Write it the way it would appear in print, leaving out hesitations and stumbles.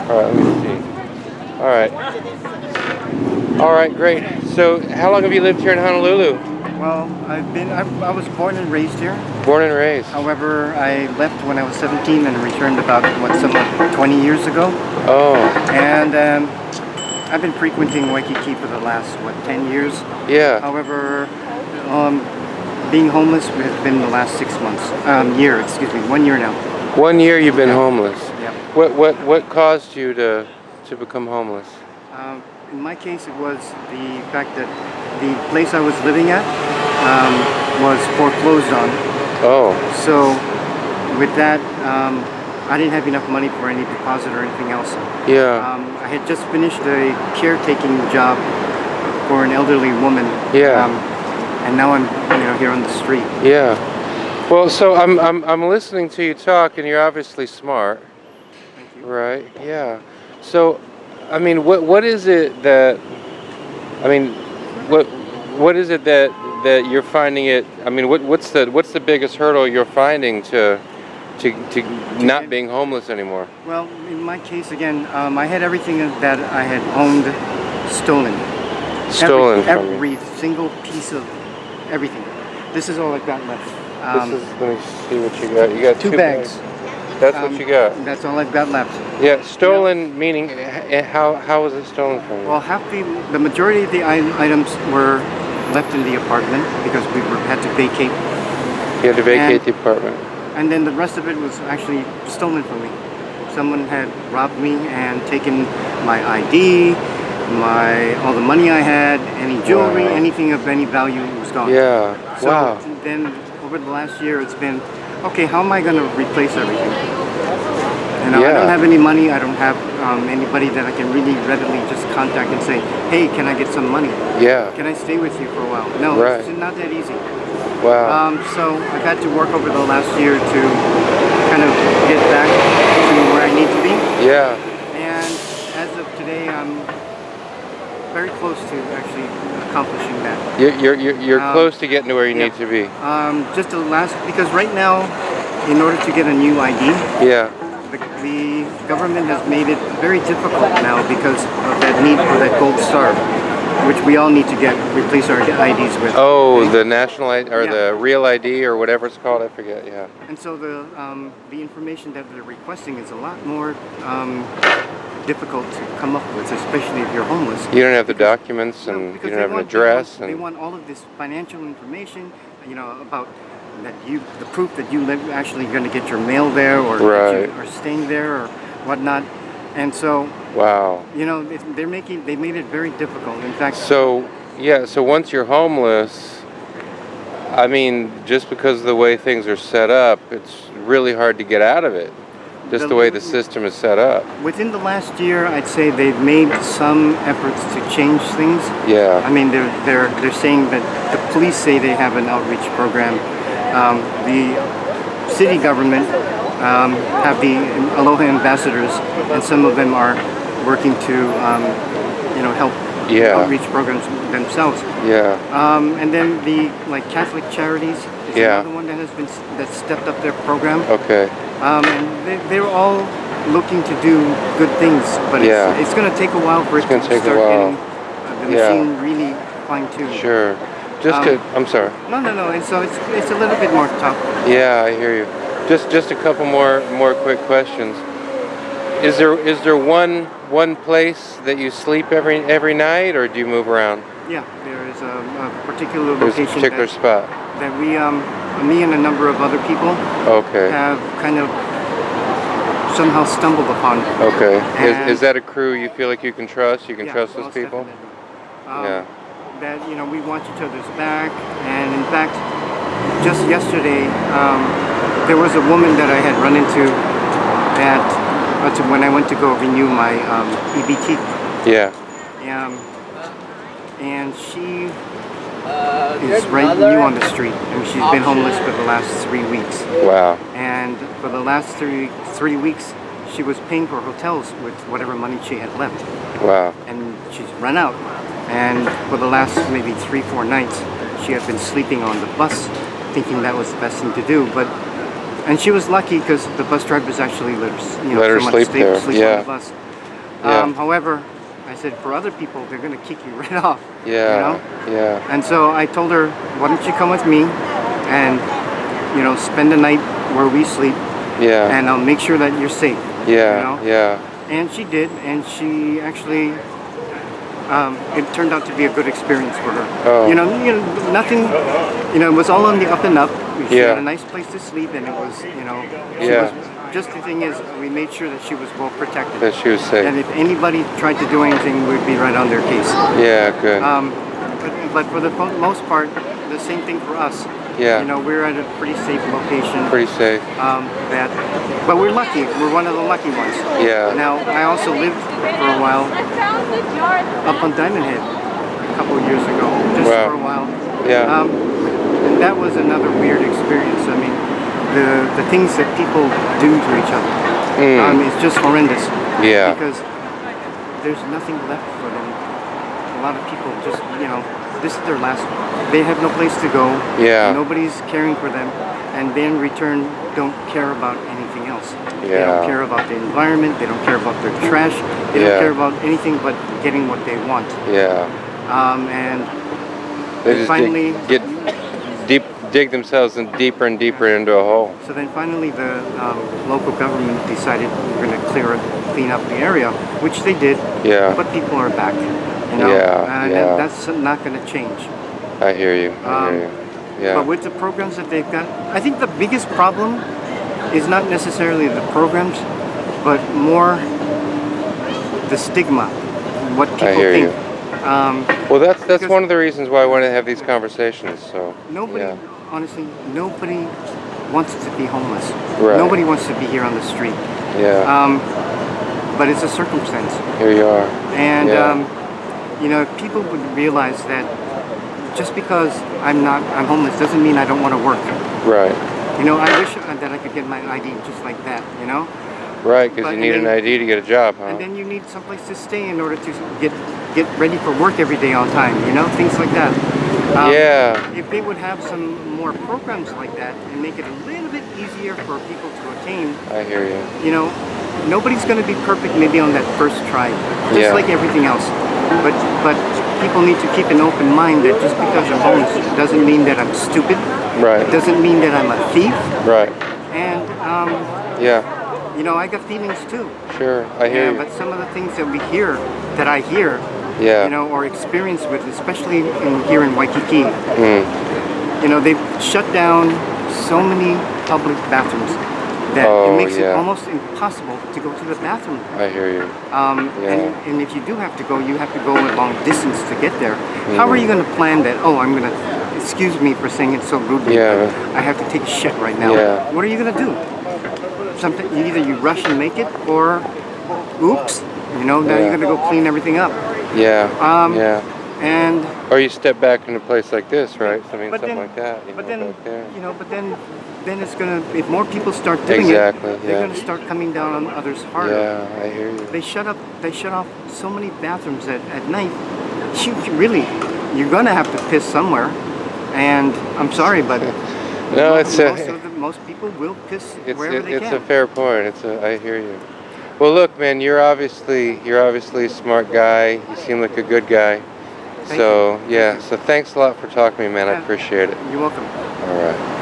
All right, let me see. All right. All right, great. So, how long have you lived here in Honolulu? Well, I was born and raised here. Born and raised. However, I left when I was 17 and returned about, somewhat 20 years ago. Oh, And I've been frequenting Waikiki for the last, 10 years. yeah. However, being homeless has been the last 6 months, 1 year now. 1 year you've been homeless. Yeah. What caused you to become homeless? In my case, it was the fact that the place I was living at was foreclosed on. Oh, So with that, I didn't have enough money for any deposit or anything else. yeah. I had just finished a caretaking job for an elderly woman. Yeah. And now I'm, here on the street. Yeah. Well, so I'm listening to you talk, and you're obviously smart, Thank you. right? Yeah. So, I mean, what is it that, I mean, what is it that you're finding it? I mean, what's the biggest hurdle you're finding to not being homeless anymore? Well, in my case, again, I had everything that I had owned stolen. Stolen from you. Every single piece of everything. This is all I've got left. Let me see what you got. You got two bags. That's what you got. That's all I've got left. Yeah, stolen meaning how was it stolen from you? Well, the majority of the items were left in the apartment because had to vacate. You had to vacate the apartment. And then the rest of it was actually stolen from me. Someone had robbed me and taken my ID, all the money I had, any jewelry, Wow. anything of any value was gone. Yeah. So Wow. then over the last year, it's been, okay, how am I going to replace everything? I Yeah. don't have any money. I don't have anybody that I can really readily just contact and say, hey, can I get some money? Yeah. Can I stay with you for a while? No, Right. it's not that easy. Wow. So I've had to work over the last year to kind of get back to where I need to be. Yeah. And as of today, I'm very close to actually accomplishing that. You're close to getting to where you yeah. need to be. Because right now, in order to get a new ID, Yeah. the government has made it very difficult now because of that need for that gold star, which we all need to replace our IDs with. Oh, okay? the national ID or Yeah. the real ID or whatever it's called. I forget. Yeah. And so the information that they're requesting is a lot more difficult to come up with, especially if you're homeless. You don't have the documents No, and because you don't have an address they want all of this financial information, about that the proof that you actually going to get your mail there or that Right. you are staying there or whatnot. And so, wow. they made it very difficult. In fact, So yeah. So once you're homeless, I mean, just because of the way things are set up, it's really hard to get out of it. Just the way the system is set up. within the last year, I'd say they've made some efforts to change things. Yeah. I mean, they're saying that the police say they have an outreach program. The city government have the Aloha ambassadors, and some of them are working to, help Yeah. outreach programs themselves. Yeah. And then the Catholic Charities is Yeah. another one that stepped up their program. Okay. And they're all looking to do good things, but Yeah. it's going to take a while for It's it gonna to take a start while. getting the Yeah. machine really fine-tuned. Sure. I'm sorry. No. And so it's a little bit more tough. Yeah, I hear you. Just a couple more quick questions. Is there one place that you sleep every night, or do you move around? Yeah, there is a particular There's a location particular spot. that we, me and a number of other people, Okay. have kind of somehow stumbled upon. Okay. And- Is that a crew you feel like you can trust? You can Yeah, trust those most people? definitely. Yeah. That we watch each other's back, and in fact, just yesterday, there was a woman that I had run into when I went to go renew my EBT, Yeah. and she is right new on the street. I mean, she's been homeless for the last 3 weeks, Wow. and for the last three weeks, she was paying for hotels with whatever money she had left. Wow. And she's run out. And for the last maybe 3-4 nights, she had been sleeping on the bus, thinking that was the best thing to do. And she was lucky because the bus drivers actually let her Let her sleep there, sleep yeah. on the bus. Yeah. However, I said for other people, they're going to kick you right off. Yeah. You know? Yeah. And so I told her, why don't you come with me and, spend the night where we sleep, Yeah. and I'll make sure that you're safe. Yeah. Yeah. And she did, and she actually, it turned out to be a good experience for her. Oh. Nothing, it was all on the up and up. She Yeah. had a nice place to sleep, and it was, she Yeah. was, just the thing is, we made sure that she was well protected. That she was safe. And if anybody tried to do anything, we'd be right on their case. Yeah. Good. But for the most part, the same thing for us. Yeah. We're at a pretty safe location. Pretty safe. But we're lucky. We're one of the lucky ones. Yeah. Now, I also lived for a while up on Diamond Head a couple of years ago, just Wow. for a while. Yeah. And that was another weird experience. I mean, the things that people do to each other, it's just horrendous. Yeah. Because there's nothing left for them. A lot of people just, this is their last. They have no place to go. Yeah. Nobody's caring for them, and they in return don't care about anything else. They Yeah. don't care about the environment. They don't care about their trash. They Yeah. don't care about anything but getting what they want. Yeah. And They just finally dig themselves deeper and deeper into a hole. So then finally the local government decided we're going to clean up the area, which they did. Yeah. But people are back. Yeah, And yeah. that's not going to change. I hear you. I hear you. Yeah. But with the programs that they've got, I think the biggest problem is not necessarily the programs, but more the stigma, what people I hear think. you. Well, that's because one of the reasons why I want to have these conversations. So nobody, yeah. honestly, nobody wants to be homeless. Right. Nobody wants to be here on the street. Yeah. But it's a circumstance. Here you are. And Yeah. if people would realize that just because I'm homeless doesn't mean I don't want to work. Right. I wish that I could get my ID just like that. Right, because But- you and need an then- ID to get a job, huh? And then you need someplace to stay in order to get ready for work every day on time. Things like that. Yeah. If they would have some more programs like that and make it a little bit easier for people to attain, I hear you. nobody's going to be perfect maybe on that first try, just Yeah. like everything else. But people need to keep an open mind that just because I'm homeless doesn't mean that I'm stupid. Right. It doesn't mean that I'm a thief. Right. And Yeah. I got feelings too. Sure. I hear you. But some of the things that I hear, Yeah. or experience with, especially here in Waikiki, they've shut down so many public bathrooms that Oh, it makes it yeah. almost impossible to go to the bathroom. I hear you. Yeah. And if you do have to go, you have to go a long distance to get there. How are you going to plan that? Oh, I'm going to, excuse me for saying it so rudely, Yeah. but I have to take a shit right now. Yeah. What are you going to do? Either you rush and make it, or oops, now Yeah. you're going to go clean everything up. Yeah. Yeah. And Or you step back in a place like this, right? I mean, But something then- like that. but back then there. then it's gonna, if more people start doing Exactly, it, they're yeah. gonna start coming down on others harder. Yeah, I hear you. They shut off so many bathrooms at night. You're gonna have to piss somewhere. And I'm sorry, but No, it's most people will piss wherever they it's can. a fair point. I hear you. Well, look, man, you're obviously a smart guy. You seem like a good guy. Thank So you. yeah, so thanks a lot for talking to me, man. I Yeah. appreciate it. You're welcome. All right.